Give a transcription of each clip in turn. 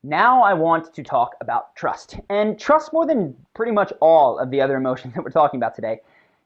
Now I want to talk about trust. And trust, more than pretty much all of the other emotions that we're talking about today,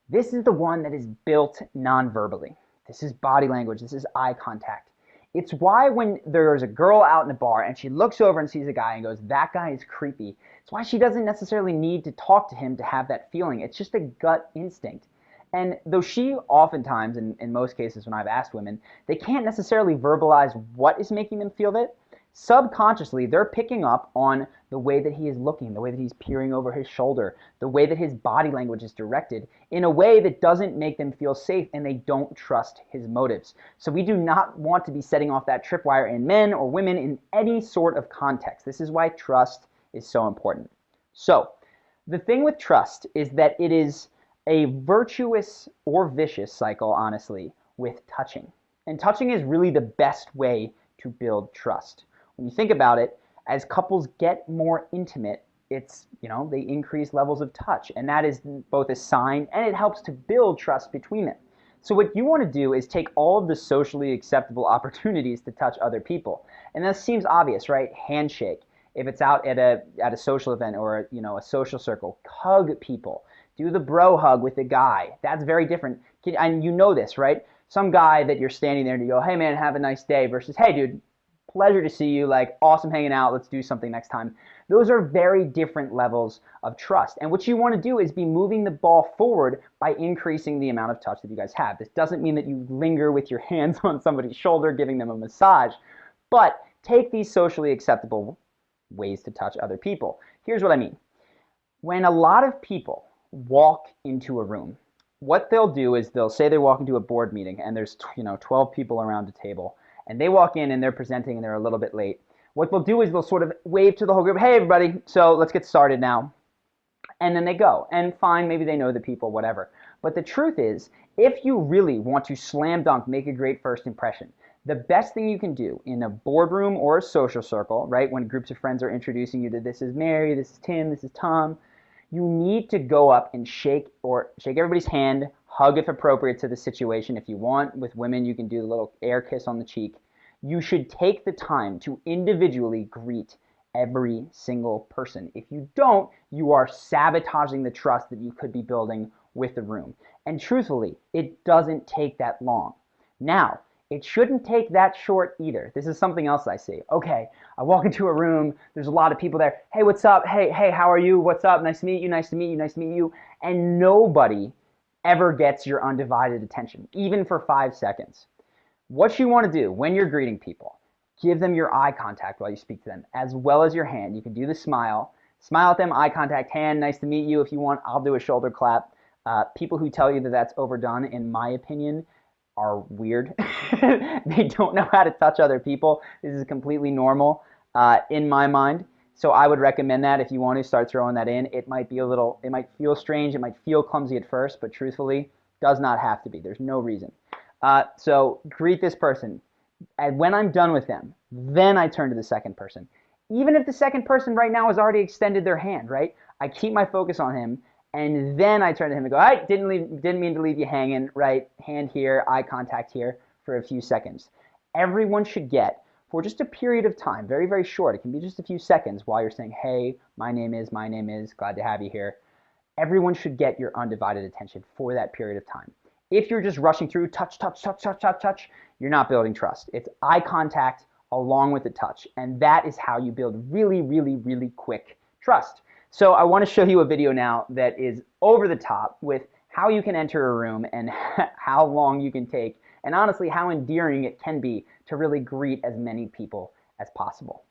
this is the one that is built non-verbally. This is body language. This is eye contact. It's why when there's a girl out in a bar and she looks over and sees a guy and goes, that guy is creepy, it's why she doesn't necessarily need to talk to him to have that feeling. It's just a gut instinct. And though she oftentimes, in most cases when I've asked women, they can't necessarily verbalize what is making them feel that, subconsciously they're picking up on the way that he is looking, the way that he's peering over his shoulder, the way that his body language is directed in a way that doesn't make them feel safe, and they don't trust his motives. So we do not want to be setting off that tripwire in men or women in any sort of context. This is why trust is so important. So the thing with trust is that it is a virtuous or vicious cycle, honestly, with touching. And touching is really the best way to build trust. When you think about it, as couples get more intimate, it's, they increase levels of touch, and that is both a sign and it helps to build trust between them. So what you want to do is take all of the socially acceptable opportunities to touch other people. And that seems obvious, right? Handshake. If it's out at a social event or a social circle, hug people. Do the bro hug with the guy. That's very different. And you know this, right? Some guy that you're standing there and you go, hey man, have a nice day, versus, hey dude, pleasure to see you, like awesome hanging out, let's do something next time. Those are very different levels of trust. And what you want to do is be moving the ball forward by increasing the amount of touch that you guys have. This doesn't mean that you linger with your hands on somebody's shoulder giving them a massage, but take these socially acceptable ways to touch other people. Here's what I mean. When a lot of people walk into a room, what they'll do is they'll say they walk into a board meeting and there's 12 people around a table, and they walk in and they're presenting and they're a little bit late. What they'll do is they'll sort of wave to the whole group, hey everybody, so let's get started now. And then they go, and fine, maybe they know the people, whatever. But the truth is, if you really want to slam dunk, make a great first impression, the best thing you can do in a boardroom or a social circle, right, when groups of friends are introducing you to, this is Mary, this is Tim, this is Tom, you need to go up and shake everybody's hand, hug if appropriate to the situation. If you want, with women, you can do the little air kiss on the cheek. You should take the time to individually greet every single person. If you don't, you are sabotaging the trust that you could be building with the room. And truthfully, it doesn't take that long. Now, it shouldn't take that short either. This is something else I see. Okay, I walk into a room, there's a lot of people there. Hey, what's up? Hey, how are you? What's up? Nice to meet you, nice to meet you, nice to meet you. And nobody ever gets your undivided attention, even for 5 seconds. What you want to do when you're greeting people, give them your eye contact while you speak to them, as well as your hand. You can do the smile. Smile at them, eye contact, hand, nice to meet you. If you want, I'll do a shoulder clap. People who tell you that that's overdone, in my opinion, are weird. They don't know how to touch other people. This is completely normal in my mind. So I would recommend that if you want to start throwing that in. It might feel strange, it might feel clumsy at first, but truthfully, does not have to be. There's no reason. So greet this person. And when I'm done with them, then I turn to the second person. Even if the second person right now has already extended their hand, right? I keep my focus on him, and then I turn to him and go, "Hey, didn't mean to leave you hanging, right? Hand here, eye contact here for a few seconds." Everyone should get, for just a period of time, very, very short, it can be just a few seconds while you're saying, "Hey, my name is, glad to have you here." Everyone should get your undivided attention for that period of time. If you're just rushing through, touch, you're not building trust. It's eye contact along with the touch, and that is how you build really, really, really quick trust. So I want to show you a video now that is over the top with how you can enter a room and how long you can take, and honestly how endearing it can be to really greet as many people as possible.